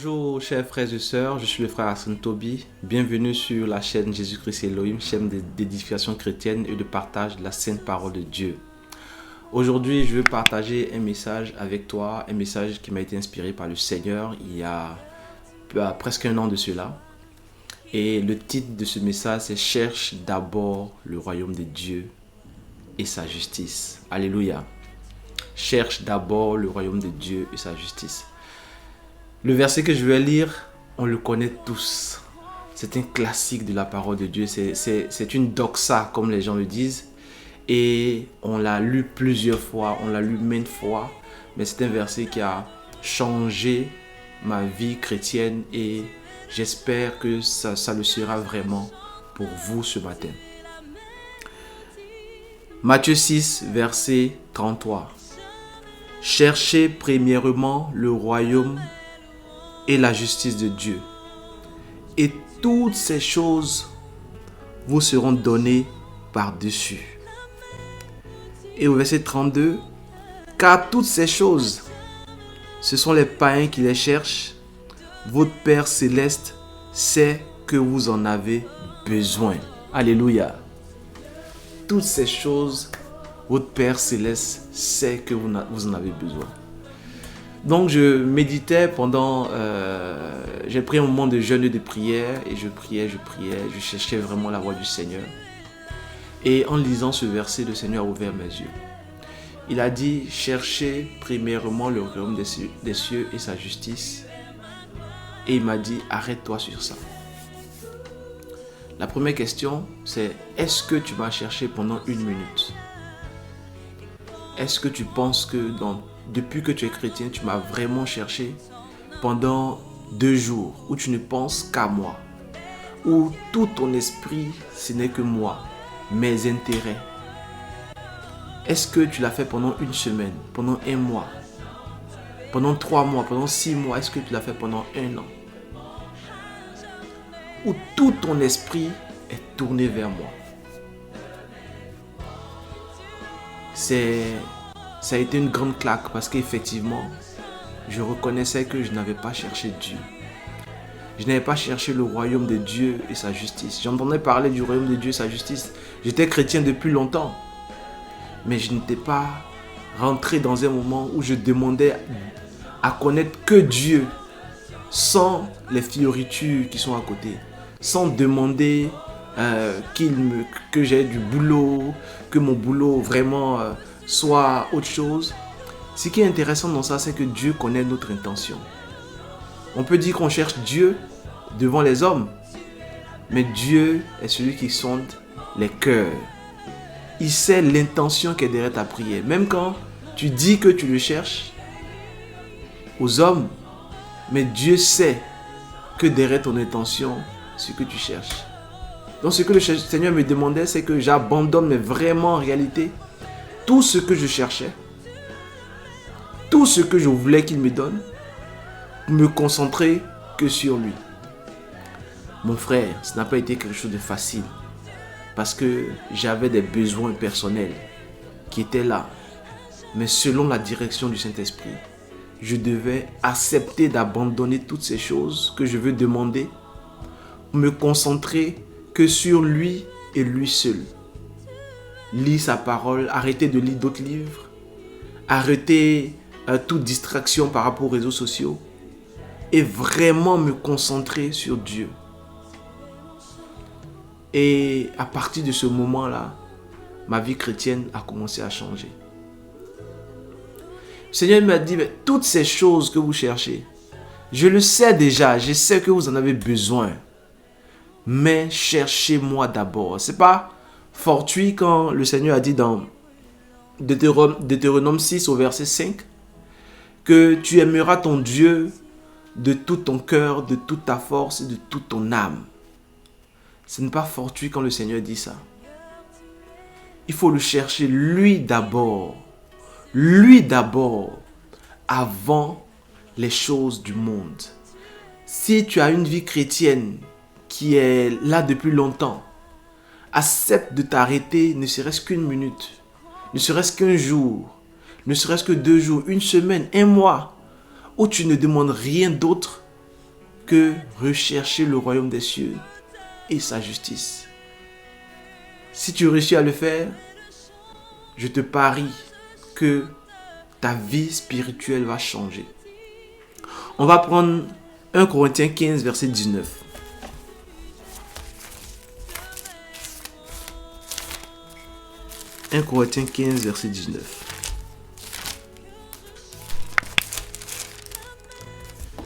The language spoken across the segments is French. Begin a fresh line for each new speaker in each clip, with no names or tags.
Bonjour chers frères et sœurs, je suis le frère Hassan Tobi. Bienvenue sur la chaîne Jésus-Christ Elohim, chaîne d'édification chrétienne et de partage de la sainte parole de Dieu. Aujourd'hui, je veux partager un message avec toi, un message qui m'a été inspiré par le Seigneur il y a presque un an de cela. Et le titre de ce message, c'est « Cherche d'abord le royaume de Dieu et sa justice ». Alléluia. Cherche d'abord le royaume de Dieu et sa justice. Le verset que je vais lire, on le connaît tous. C'est un classique de la parole de Dieu. C'est une doxa, comme les gens le disent. Et on l'a lu plusieurs fois, on l'a lu maintes fois. Mais c'est un verset qui a changé ma vie chrétienne et j'espère que ça le sera vraiment pour vous ce matin. Matthieu 6, verset 33. Cherchez premièrement le royaume et la justice de Dieu. Et toutes ces choses vous seront données par-dessus. Et au verset 32, car toutes ces choses, ce sont les païens qui les cherchent. Votre Père céleste sait que vous en avez besoin. Alléluia. Toutes ces choses, votre Père céleste sait que vous en avez besoin. Donc je méditais pendant, j'ai pris un moment de jeûne et de prière et je priais, je cherchais vraiment la voix du Seigneur. Et en lisant ce verset, le Seigneur a ouvert mes yeux. Il a dit, cherchez premièrement le royaume des cieux et sa justice. Et il m'a dit, arrête-toi sur ça. La première question, c'est, est-ce que tu m'as cherché pendant 1 minute? Est-ce que tu penses que depuis que tu es chrétien, tu m'as vraiment cherché pendant 2 jours où tu ne penses qu'à moi, où tout ton esprit, ce n'est que moi, mes intérêts? Est-ce que tu l'as fait pendant 1 semaine, pendant 1 mois, pendant 3 mois, pendant 6 mois? Est-ce que tu l'as fait pendant 1 an? Où tout ton esprit est tourné vers moi? Ça a été une grande claque parce qu'effectivement, je reconnaissais que je n'avais pas cherché Dieu. Je n'avais pas cherché le royaume de Dieu et sa justice. J'entendais parler du royaume de Dieu et sa justice. J'étais chrétien depuis longtemps. Mais je n'étais pas rentré dans un moment où je demandais à connaître que Dieu sans les fioritures qui sont à côté. Sans demander que j'ai du boulot, que mon boulot vraiment soit autre chose. Ce qui est intéressant dans ça, c'est que Dieu connaît notre intention. On peut dire qu'on cherche Dieu devant les hommes, mais Dieu est celui qui sonde les cœurs. Il sait l'intention qui est derrière ta prière. Même quand tu dis que tu le cherches aux hommes, mais Dieu sait que derrière ton intention, ce que tu cherches. Donc ce que le Seigneur me demandait, c'est que j'abandonne, mais vraiment en réalité, tout ce que je cherchais, tout ce que je voulais qu'il me donne, pour me concentrer que sur lui. Mon frère, ce n'a pas été quelque chose de facile, parce que j'avais des besoins personnels qui étaient là. Mais selon la direction du Saint-Esprit, je devais accepter d'abandonner toutes ces choses que je veux demander, me concentrer que sur lui et lui seul. Lire sa parole, arrêter de lire d'autres livres, arrêter toute distraction par rapport aux réseaux sociaux et vraiment me concentrer sur Dieu. Et à partir de ce moment-là, ma vie chrétienne a commencé à changer. Le Seigneur m'a dit, mais toutes ces choses que vous cherchez, je le sais déjà, je sais que vous en avez besoin. Mais cherchez-moi d'abord. Ce n'est pas fortuit quand le Seigneur a dit dans Deutéronome 6 au verset 5 que tu aimeras ton Dieu de tout ton cœur, de toute ta force et de toute ton âme. Ce n'est pas fortuit quand le Seigneur dit ça. Il faut le chercher lui d'abord. Lui d'abord, avant les choses du monde. Si tu as une vie chrétienne qui est là depuis longtemps, accepte de t'arrêter ne serait-ce qu'1 minute, ne serait-ce qu'1 jour, ne serait-ce que 2 jours, 1 semaine, 1 mois, où tu ne demandes rien d'autre que rechercher le royaume des cieux et sa justice. Si tu réussis à le faire, je te parie que ta vie spirituelle va changer. On va prendre 1 Corinthiens 15, verset 19. 1 Corinthiens 15, verset 19.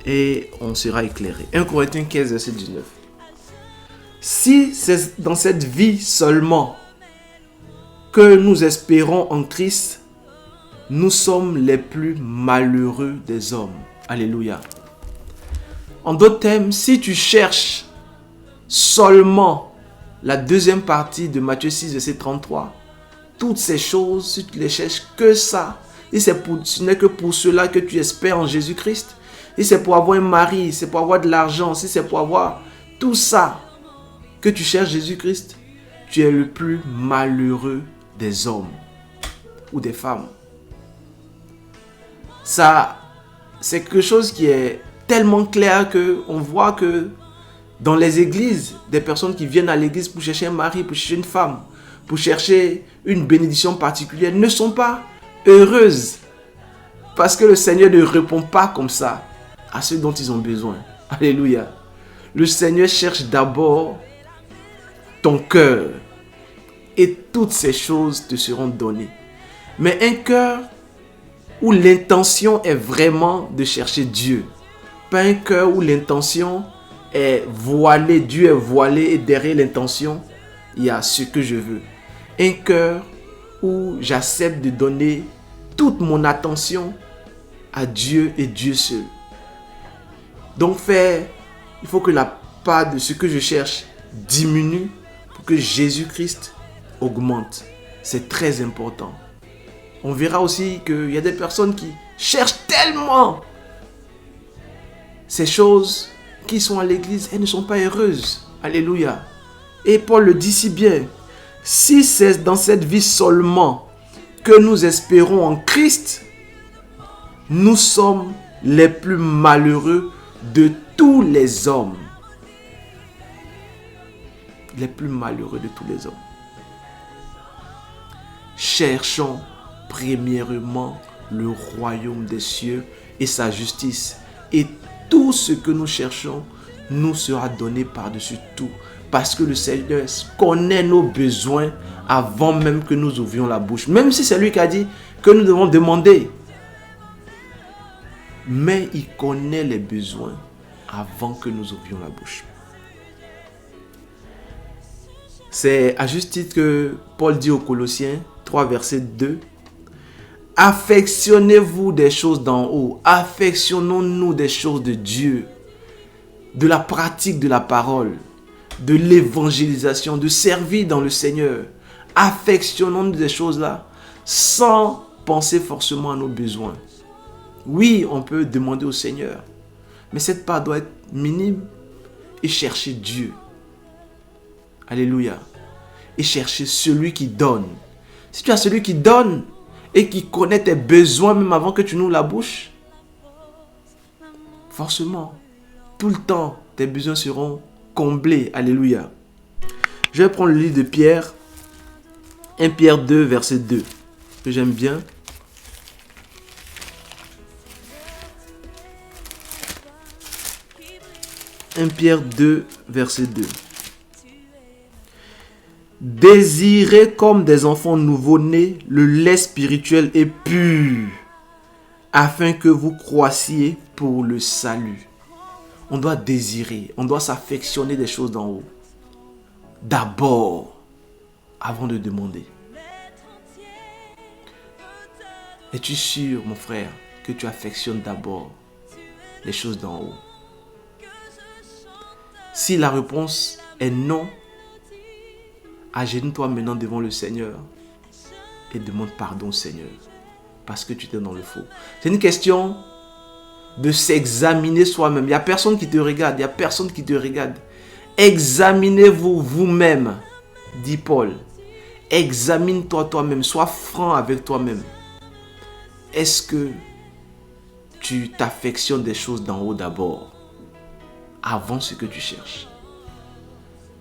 Et on sera éclairé. 1 Corinthiens 15, verset 19. Si c'est dans cette vie seulement que nous espérons en Christ, nous sommes les plus malheureux des hommes. Alléluia. En d'autres termes, si tu cherches seulement la deuxième partie de Matthieu 6, verset 33, toutes ces choses, si tu les cherches que ça, et ce n'est que pour cela que tu espères en Jésus-Christ, si c'est pour avoir un mari, si c'est pour avoir de l'argent, si c'est pour avoir tout ça, que tu cherches Jésus-Christ, tu es le plus malheureux des hommes ou des femmes. Ça, c'est quelque chose qui est tellement clair qu'on voit que dans les églises, des personnes qui viennent à l'église pour chercher un mari, pour chercher une femme, pour chercher une bénédiction particulière, ne sont pas heureuses. Parce que le Seigneur ne répond pas comme ça à ceux dont ils ont besoin. Alléluia. Le Seigneur cherche d'abord ton cœur. Et toutes ces choses te seront données. Mais un cœur où l'intention est vraiment de chercher Dieu. Pas un cœur où l'intention est voilée. Dieu est voilé et derrière l'intention, il y a ce que je veux. Un cœur où j'accepte de donner toute mon attention à Dieu et Dieu seul. Donc il faut que la part de ce que je cherche diminue pour que Jésus-Christ augmente. C'est très important. On verra aussi qu'il y a des personnes qui cherchent tellement ces choses qui sont à l'église, elles ne sont pas heureuses. Alléluia. Et Paul le dit si bien. Si c'est dans cette vie seulement que nous espérons en Christ, nous sommes les plus malheureux de tous les hommes. Les plus malheureux de tous les hommes. Cherchons premièrement le royaume des cieux et sa justice. Et tout ce que nous cherchons nous sera donné par-dessus tout. Parce que le Seigneur connaît nos besoins avant même que nous ouvrions la bouche. Même si c'est lui qui a dit que nous devons demander. Mais il connaît les besoins avant que nous ouvrions la bouche. C'est à juste titre que Paul dit aux Colossiens 3, verset 2. Affectionnez-vous des choses d'en haut. Affectionnons-nous des choses de Dieu. De la pratique de la parole. De l'évangélisation. De servir dans le Seigneur. Affectionnons-nous des choses-là sans penser forcément à nos besoins. Oui, on peut demander au Seigneur. Mais cette part doit être minime et chercher Dieu. Alléluia. Et chercher celui qui donne. Si tu as celui qui donne et qui connaît tes besoins même avant que tu n'ouvres la bouche, forcément, tout le temps, tes besoins seront comblés. Alléluia. Je vais prendre le livre de Pierre. 1 Pierre 2, verset 2. Que j'aime bien. « 1 Pierre 2, verset 2. Désirez comme des enfants nouveau-nés le lait spirituel et pur, afin que vous croissiez pour le salut. » On doit désirer, on doit s'affectionner des choses d'en haut. D'abord, avant de demander. Es-tu sûr, mon frère, que tu affectionnes d'abord les choses d'en haut? Si la réponse est non, agenouille-toi maintenant devant le Seigneur et demande pardon au Seigneur parce que tu étais dans le faux. C'est une question de s'examiner soi-même. Il n'y a personne qui te regarde. Il n'y a personne qui te regarde. Examinez-vous vous-même, dit Paul. Examine-toi toi-même. Sois franc avec toi-même. Est-ce que tu t'affectionnes des choses d'en haut d'abord avant ce que tu cherches.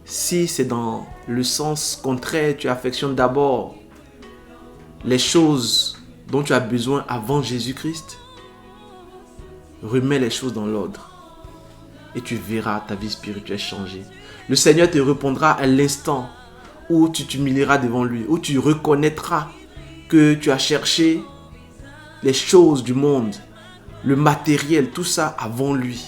Si c'est dans le sens contraire, tu affectionnes d'abord les choses dont tu as besoin avant Jésus-Christ, remets les choses dans l'ordre et tu verras ta vie spirituelle changer. Le Seigneur te répondra à l'instant où tu t'humilieras devant lui, où tu reconnaîtras que tu as cherché les choses du monde, le matériel, tout ça avant lui.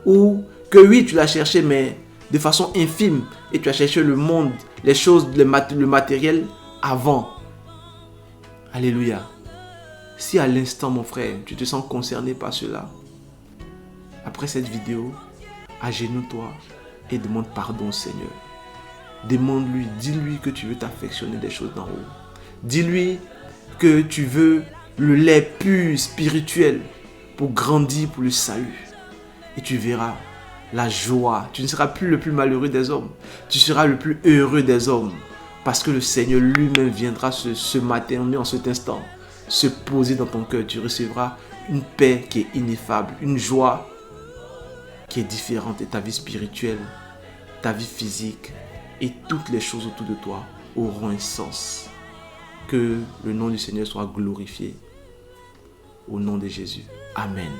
Ou que oui, tu l'as cherché, mais de façon infime, et tu as cherché le monde, les choses, le matériel avant. Alléluia. Si à l'instant, mon frère, tu te sens concerné par cela, après cette vidéo, agenouille-toi et demande pardon au Seigneur. Demande-lui, dis-lui que tu veux t'affectionner des choses d'en haut. Dis-lui que tu veux le lait pur, spirituel, pour grandir pour le salut. Et tu verras la joie. Tu ne seras plus le plus malheureux des hommes. Tu seras le plus heureux des hommes. Parce que le Seigneur lui-même viendra ce matin, en cet instant, se poser dans ton cœur. Tu recevras une paix qui est ineffable, une joie qui est différente. Et ta vie spirituelle, ta vie physique et toutes les choses autour de toi auront un sens. Que le nom du Seigneur soit glorifié. Au nom de Jésus. Amen.